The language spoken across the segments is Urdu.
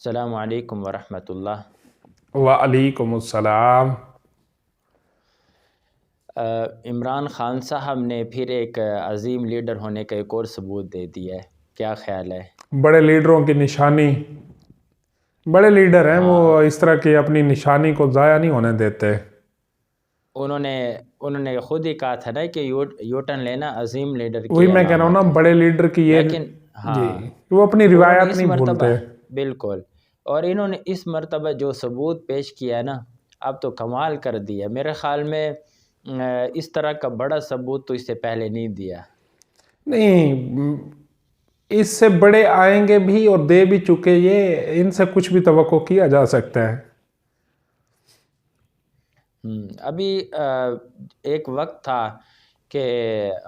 السلام علیکم ورحمۃ اللہ۔ وعلیکم السلام۔ عمران خان صاحب نے پھر ایک عظیم لیڈر ہونے کا ایک اور ثبوت دے دیا ہے، کیا خیال ہے؟ بڑے لیڈروں کی نشانی، بڑے لیڈر ہیں وہ اس طرح کی اپنی نشانی کو ضائع نہیں ہونے دیتے۔ انہوں نے خود ہی کہا تھا نا کہ یو ٹرن لینا عظیم لیڈر کی وہی میں کہہ رہا ہوں نا، بڑے لیڈر کی یہ لیکن جی وہ اپنی روایات نہیں بھولتے۔ بالکل، اور انہوں نے اس مرتبہ جو ثبوت پیش کیا ہے نا، اب تو کمال کر دیا۔ میرے خیال میں اس طرح کا بڑا ثبوت تو اس سے پہلے نہیں دیا۔ نہیں، اس سے بڑے آئیں گے بھی اور دے بھی چکے، یہ ان سے کچھ بھی توقع کیا جا سکتا ہے۔ ابھی ایک وقت تھا کہ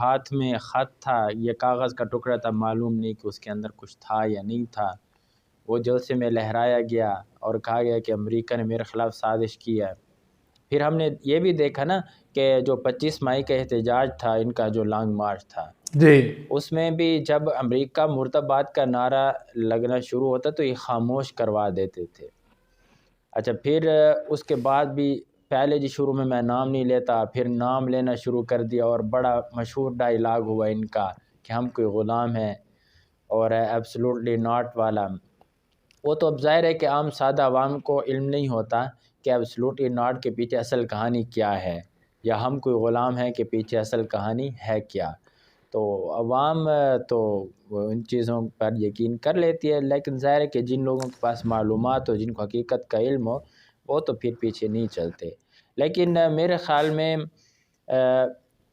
ہاتھ میں خط تھا، یہ کاغذ کا ٹکڑا تھا، معلوم نہیں کہ اس کے اندر کچھ تھا یا نہیں تھا۔ وہ جلسے میں لہرایا گیا اور کہا گیا کہ امریکہ نے میرے خلاف سازش کی ہے۔ پھر ہم نے یہ بھی دیکھا نا کہ جو 25 مئی کا احتجاج تھا، ان کا جو لانگ مارچ تھا، جی اس میں بھی جب امریکہ مردباد کا نعرہ لگنا شروع ہوتا تو یہ خاموش کروا دیتے تھے۔ اچھا، پھر اس کے بعد بھی پہلے جی شروع میں نام نہیں لیتا، پھر نام لینا شروع کر دیا، اور بڑا مشہور ڈائلاگ ہوا ان کا کہ ہم کوئی غلام ہیں، اور ایبسلوٹلی ناٹ والا۔ وہ تو اب ظاہر ہے کہ عام سادہ عوام کو علم نہیں ہوتا کہ ایبسلوٹلی ناٹ کے پیچھے اصل کہانی کیا ہے، یا ہم کوئی غلام ہیں کہ پیچھے اصل کہانی ہے کیا۔ تو عوام تو ان چیزوں پر یقین کر لیتی ہے، لیکن ظاہر ہے کہ جن لوگوں کے پاس معلومات ہو، جن کو حقیقت کا علم ہو، وہ تو پھر پیچھے نہیں چلتے۔ لیکن میرے خیال میں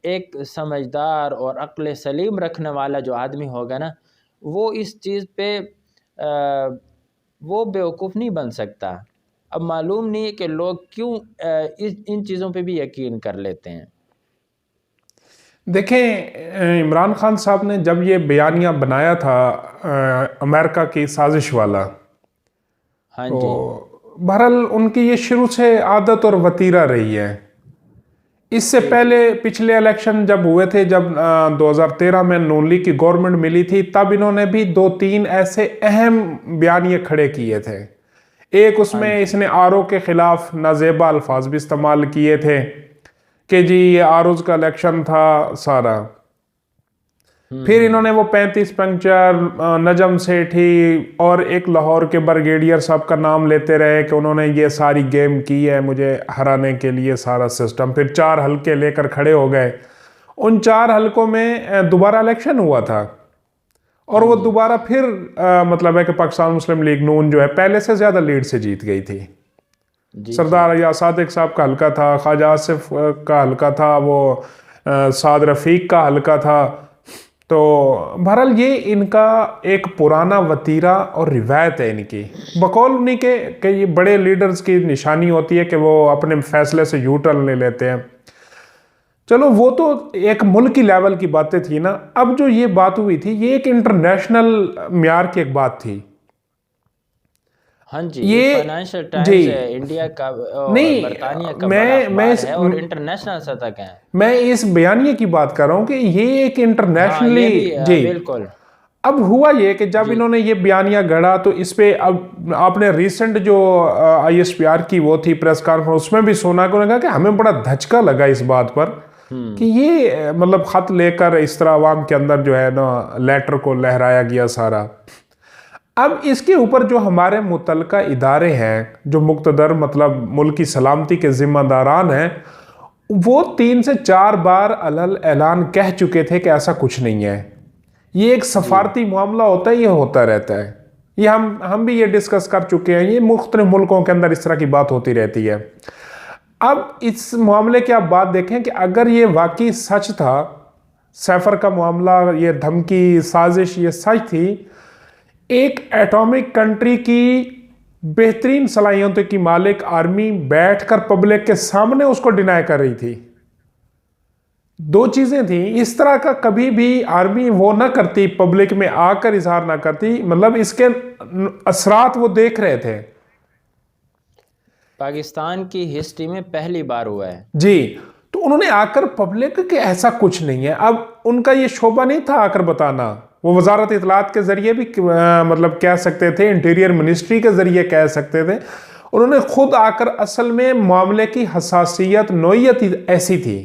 ایک سمجھدار اور عقل سلیم رکھنے والا جو آدمی ہوگا نا، وہ اس چیز پہ وہ بیوقوف نہیں بن سکتا۔ اب معلوم نہیں ہے کہ لوگ کیوں ان چیزوں پہ بھی یقین کر لیتے ہیں۔ دیکھیں، عمران خان صاحب نے جب یہ بیانیہ بنایا تھا امریکہ کی سازش والا، ہاں تو جی، بہرحال ان کی یہ شروع سے عادت اور وتیرہ رہی ہے۔ اس سے پہلے پچھلے الیکشن جب ہوئے تھے، جب 2013 میں نون لیگ کی گورنمنٹ ملی تھی، تب انہوں نے بھی 2-3 ایسے اہم بیانیے کھڑے کیے تھے۔ ایک اس میں اس نے آرو کے خلاف نازیبا الفاظ بھی استعمال کیے تھے کہ جی یہ آروز کا الیکشن تھا سارا۔ پھر انہوں نے وہ 35 پنچر، نجم سیٹھی اور ایک لاہور کے بریگیڈیئر صاحب کا نام لیتے رہے کہ انہوں نے یہ ساری گیم کی ہے مجھے ہرانے کے لیے سارا سسٹم۔ پھر 4 حلقے لے کر کھڑے ہو گئے۔ ان 4 حلقوں میں دوبارہ الیکشن ہوا تھا، اور وہ دوبارہ پھر مطلب ہے کہ پاکستان مسلم لیگ نون جو ہے پہلے سے زیادہ لیڈ سے جیت گئی تھی۔ سردار یا صادق صاحب کا حلقہ تھا، خواجہ آصف کا حلقہ تھا، وہ سعد رفیق کا حلقہ تھا۔ تو بہرحال یہ ان کا ایک پرانا وتیرہ اور روایت ہے ان کی، بقول انہی کے کہ یہ بڑے لیڈرز کی نشانی ہوتی ہے کہ وہ اپنے فیصلے سے یو ٹرن لے لیتے ہیں۔ چلو وہ تو ایک ملکی لیول کی باتیں تھی نا، اب جو یہ بات ہوئی تھی یہ ایک انٹرنیشنل معیار کی ایک بات تھی۔ ہاں جی، یہ فائنینشل ٹائمز انڈیا کا، برطانیہ کا بڑا اخبار ہے اور انٹرنیشنل سطح کا ہے۔ میں اس بیانیے کی بات کر رہا ہوں کہ یہ ایک انٹرنیشنلی جی بالکل۔ اب ہوا یہ کہ جب انہوں نے یہ بیانیہ گڑھا تو اس پہ اب آپ نے ریسنٹ جو ISPR کی وہ تھی پریس کانفرنس، اس میں بھی سونا کو لگا کہ ہمیں بڑا دھچکا لگا اس بات پر کہ یہ مطلب خط لے کر اس طرح عوام کے اندر جو ہے نا لیٹر کو لہرایا گیا سارا۔ اب اس کے اوپر جو ہمارے متعلقہ ادارے ہیں، جو مقتدر مطلب ملک کی سلامتی کے ذمہ داران ہیں، وہ 3 سے 4 بار اعلان کہہ چکے تھے کہ ایسا کچھ نہیں ہے، یہ ایک سفارتی معاملہ ہوتا ہے، یہ ہوتا رہتا ہے۔ یہ ہم بھی یہ ڈسکس کر چکے ہیں، یہ مختلف ملکوں کے اندر اس طرح کی بات ہوتی رہتی ہے۔ اب اس معاملے کی آپ بات دیکھیں کہ اگر یہ واقعی سچ تھا، سیفر کا معاملہ، یہ دھمکی سازش یہ سچ تھی، ایک ایٹامک کنٹری کی بہترین صلاحیتوں کی مالک آرمی بیٹھ کر پبلک کے سامنے اس کو ڈینائی کر رہی تھی۔ 2 چیزیں تھیں، اس طرح کا کبھی بھی آرمی وہ نہ کرتی، پبلک میں آ کر اظہار نہ کرتی، مطلب اس کے اثرات وہ دیکھ رہے تھے۔ پاکستان کی ہسٹری میں پہلی بار ہوا ہے جی، تو انہوں نے آ کر پبلک کہ ایسا کچھ نہیں ہے، اب ان کا یہ شعبہ نہیں تھا آ کر بتانا وہ وزارت اطلاعات کے ذریعے بھی مطلب کہہ سکتے تھے، انٹیریئر منسٹری کے ذریعے کہہ سکتے تھے. انہوں نے خود آ کر اصل میں معاملے کی حساسیت نوعیت ایسی تھی.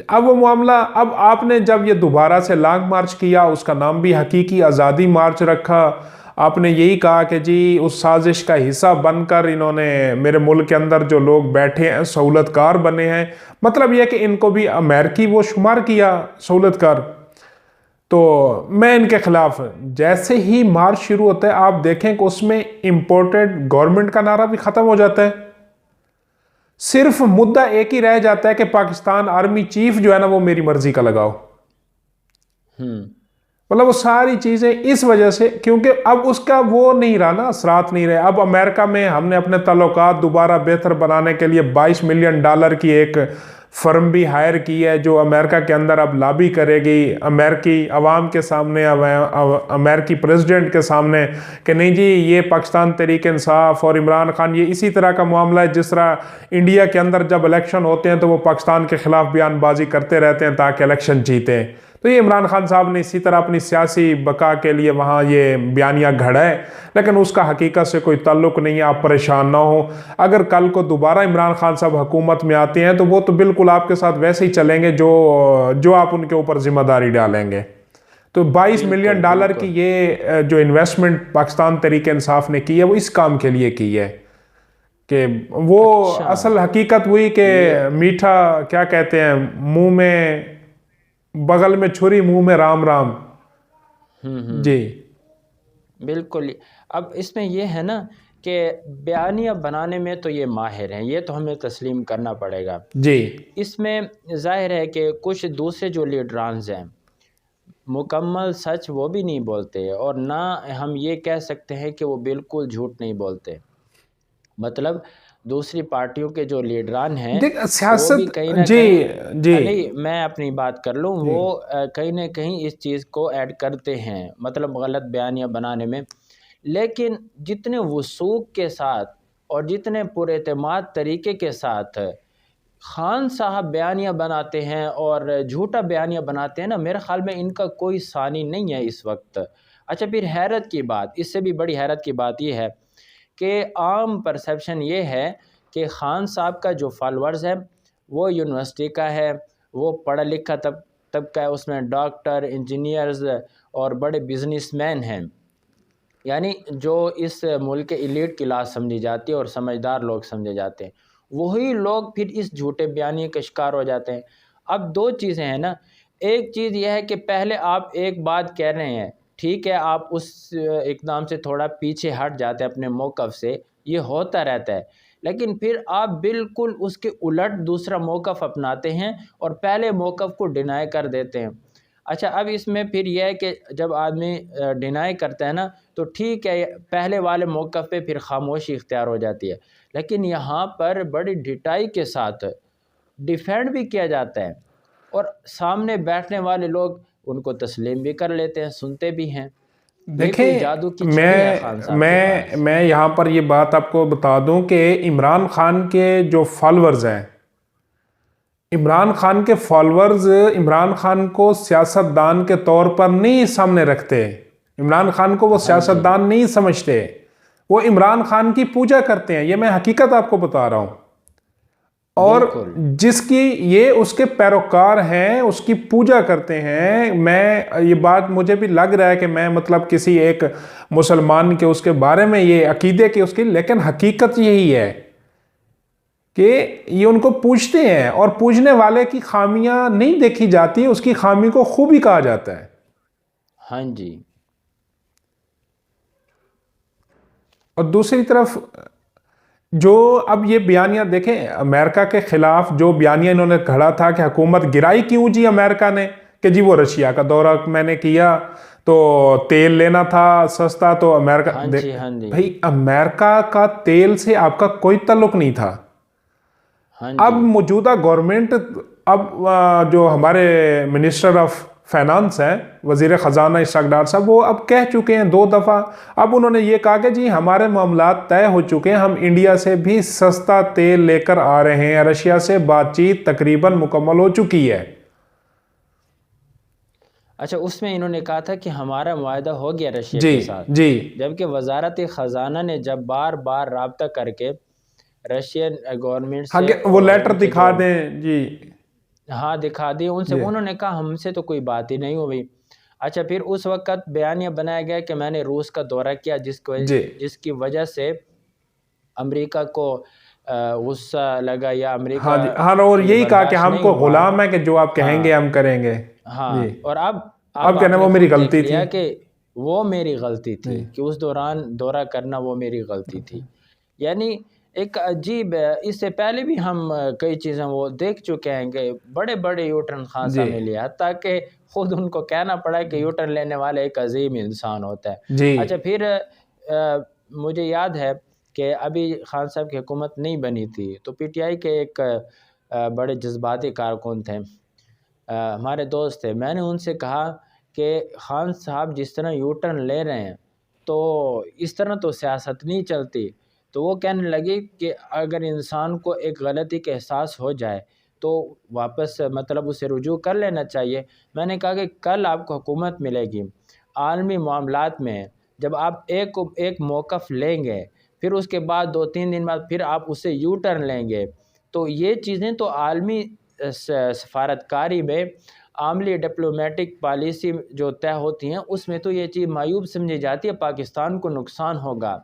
اب وہ معاملہ، اب آپ نے جب یہ دوبارہ سے لانگ مارچ کیا، اس کا نام بھی حقیقی آزادی مارچ رکھا، آپ نے یہی کہا کہ جی اس سازش کا حصہ بن کر انہوں نے میرے ملک کے اندر جو لوگ بیٹھے ہیں سہولت کار بنے ہیں، مطلب یہ کہ ان کو بھی امریکی وہ شمار کیا سہولت کار. تو میں ان کے خلاف، جیسے ہی مارچ شروع ہوتا ہے آپ دیکھیں کہ اس میں امپورٹڈ گورنمنٹ کا نعرہ بھی ختم ہو جاتا ہے. صرف مدعا ایک ہی رہ جاتا ہے کہ پاکستان آرمی چیف جو ہے نا وہ میری مرضی کا لگاؤ. مطلب وہ ساری چیزیں اس وجہ سے، کیونکہ اب اس کا وہ نہیں رہا نا، اثرات نہیں رہے. اب امریکہ میں ہم نے اپنے تعلقات دوبارہ بہتر بنانے کے لیے $22 ملین کی ایک فرم بھی ہائر کی ہے جو امریکہ کے اندر اب لابی کرے گی امریکی عوام کے سامنے، امریکی پریزیڈنٹ کے سامنے کہ نہیں جی یہ پاکستان تحریک انصاف اور عمران خان یہ اسی طرح کا معاملہ ہے جس طرح انڈیا کے اندر جب الیکشن ہوتے ہیں تو وہ پاکستان کے خلاف بیان بازی کرتے رہتے ہیں تاکہ الیکشن جیتیں. تو یہ عمران خان صاحب نے اسی طرح اپنی سیاسی بقا کے لیے وہاں یہ بیانیہ گھڑا ہے، لیکن اس کا حقیقت سے کوئی تعلق نہیں ہے. آپ پریشان نہ ہوں، اگر کل کو دوبارہ عمران خان صاحب حکومت میں آتے ہیں تو وہ تو بالکل آپ کے ساتھ ویسے ہی چلیں گے جو آپ ان کے اوپر ذمہ داری ڈالیں گے. تو $22 ملین کی یہ جو انویسٹمنٹ پاکستان تحریک انصاف نے کی ہے وہ اس کام کے لیے کی ہے کہ وہ اصل حقیقت ہوئی کہ میٹھا کیا کہتے ہیں، منہ میں بغل میں چھری منہ میں رام رام. جی بالکل. اب اس میں یہ ہے نا کہ بیانیہ بنانے میں تو یہ ماہر ہیں، یہ تو ہمیں تسلیم کرنا پڑے گا. جی اس میں ظاہر ہے کہ کچھ دوسرے جو لیڈرانز ہیں مکمل سچ وہ بھی نہیں بولتے، اور نہ ہم یہ کہہ سکتے ہیں کہ وہ بالکل جھوٹ نہیں بولتے. مطلب دوسری پارٹیوں کے جو لیڈران ہیں سیاست، وہ بھی کہیں نہ جی کہیں، جی نہیں میں اپنی بات کر لوں، وہ کہیں نہ کہیں اس چیز کو ایڈ کرتے ہیں، مطلب غلط بیانیہ بنانے میں. لیکن جتنے وثوق کے ساتھ اور جتنے پر اعتماد طریقے کے ساتھ خان صاحب بیانیہ بناتے ہیں اور جھوٹا بیانیہ بناتے ہیں نا، میرے خیال میں ان کا کوئی ثانی نہیں ہے اس وقت. اچھا پھر حیرت کی بات، اس سے بھی بڑی حیرت کی بات یہ ہے کہ عام پرسیپشن یہ ہے کہ خان صاحب کا جو فالورز ہے وہ یونیورسٹی کا ہے، وہ پڑھا لکھا طبقہ ہے، اس میں ڈاکٹر، انجینئرز اور بڑے بزنس مین ہیں، یعنی جو اس ملک کے ایلیٹ کلاس سمجھی جاتی ہے اور سمجھدار لوگ سمجھے جاتے ہیں، وہی لوگ پھر اس جھوٹے بیانیے کا شکار ہو جاتے ہیں. اب دو چیزیں ہیں نا، ایک چیز یہ ہے کہ پہلے آپ ایک بات کہہ رہے ہیں، ٹھیک ہے آپ اس اقدام سے تھوڑا پیچھے ہٹ جاتے ہیں اپنے موقف سے، یہ ہوتا رہتا ہے، لیکن پھر آپ بالکل اس کے الٹ دوسرا موقف اپناتے ہیں اور پہلے موقف کو ڈینائی کر دیتے ہیں. اچھا اب اس میں پھر یہ ہے کہ جب آدمی ڈینائی کرتا ہے نا تو ٹھیک ہے پہلے والے موقف پہ پھر خاموشی اختیار ہو جاتی ہے، لیکن یہاں پر بڑی ڈٹائی کے ساتھ ڈیفینڈ بھی کیا جاتا ہے اور سامنے بیٹھنے والے لوگ ان کو تسلیم بھی کر لیتے ہیں، سنتے بھی ہیں. دیکھیں میں یہاں پر یہ بات آپ کو بتا دوں کہ عمران خان کے جو فالورز ہیں، عمران خان کے فالورز عمران خان کو سیاستدان کے طور پر نہیں سامنے رکھتے، عمران خان کو وہ سیاستدان نہیں سمجھتے، وہ عمران خان کی پوجا کرتے ہیں. یہ میں حقیقت آپ کو بتا رہا ہوں، اور جس کی یہ اس کے پیروکار ہیں اس کی پوجا کرتے ہیں. میں یہ بات مجھے بھی لگ رہا ہے کہ میں مطلب کسی ایک مسلمان کے اس کے بارے میں یہ عقیدے کے اس کی، لیکن حقیقت یہی ہے کہ یہ ان کو پوجتے ہیں، اور پوجنے والے کی خامیاں نہیں دیکھی جاتی، اس کی خامی کو خوبی کہا جاتا ہے. ہاں جی. اور دوسری طرف جو اب یہ بیانیہ دیکھیں امریکہ کے خلاف جو بیانیہ انہوں نے کھڑا تھا کہ حکومت گرائی کیوں جی امریکہ نے، کہ جی وہ رشیا کا دورہ میں نے کیا تو تیل لینا تھا سستا تو امریکہ، بھائی امریکہ کا تیل سے آپ کا کوئی تعلق نہیں تھا. اب موجودہ گورنمنٹ، اب جو ہمارے منسٹر آف فائنانس ہیں، وزیر خزانہ اسحاق ڈار صاحب، وہ اب کہہ چکے ہیں 2 دفعہ. اب انہوں نے یہ کہا کہ جی ہمارے معاملات طے ہو چکے ہیں، ہم انڈیا سے بھی سستا تیل لے کر آ رہے ہیں، رشیا سے بات چیت تقریباً مکمل ہو چکی ہے. اچھا اس میں انہوں نے کہا تھا کہ ہمارا معاہدہ ہو گیا رشیا جی کے ساتھ، جی جبکہ وزارت خزانہ نے جب بار بار رابطہ کر کے رشین گورنمنٹ ہاں سے وہ اور لیٹر ان کے دکھا جو دیں جی ہاں دکھا دی ان سے، جی انہوں نے کہا ہم سے تو کوئی بات ہی نہیں ہوئی۔ اچھا پھر اس وقت بیانیہ بنایا گیا کہ میں نے روس کا دورہ کیا، جی جس کی وجہ سے امریکہ کو غصہ لگا یا ہاں امریکہ جی ہاں، اور کو یہ یہی کہا کہ برداشت ہم نہیں کو ہوا۔ غلام ہے کہ جو آپ کہیں ہاں گے ہم کریں گے ہاں، جی، اور اب اب کہنا آپ نے وہ میری خود دیکھ غلطی تھی لیا کہ وہ میری غلطی جی تھی، کہ اس دوران دورہ کرنا وہ میری غلطی تھی۔ یعنی ایک عجیب ہے، اس سے پہلے بھی ہم کئی چیزیں وہ دیکھ چکے ہیں کہ بڑے بڑے یوٹرن خان جی صاحب نے لیا، تاکہ خود ان کو کہنا پڑا کہ یوٹرن لینے والے ایک عظیم انسان ہوتا ہے۔ جی اچھا پھر مجھے یاد ہے کہ ابھی خان صاحب کی حکومت نہیں بنی تھی تو پی ٹی آئی کے ایک بڑے جذباتی کارکن تھے، ہمارے دوست تھے، میں نے ان سے کہا کہ خان صاحب جس طرح یو ٹرن لے رہے ہیں تو اس طرح تو سیاست نہیں چلتی۔ تو وہ کہنے لگے کہ اگر انسان کو ایک غلطی کا احساس ہو جائے تو واپس مطلب اسے رجوع کر لینا چاہیے۔ میں نے کہا کہ کل آپ کو حکومت ملے گی، عالمی معاملات میں جب آپ ایک موقف لیں گے، پھر اس کے بعد 2-3 دن بعد پھر آپ اسے یو ٹرن لیں گے، تو یہ چیزیں تو عالمی سفارتکاری میں عملی ڈپلومیٹک پالیسی جو طے ہوتی ہیں اس میں تو یہ چیز معیوب سمجھی جاتی ہے، پاکستان کو نقصان ہوگا۔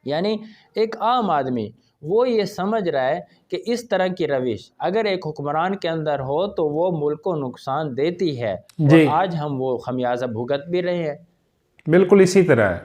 یعنی ایک عام آدمی وہ یہ سمجھ رہا ہے کہ اس طرح کی روش اگر ایک حکمران کے اندر ہو تو وہ ملک کو نقصان دیتی ہے، اور جی آج ہم وہ خمیازہ بھگت بھی رہے ہیں۔ بالکل اسی طرح ہے۔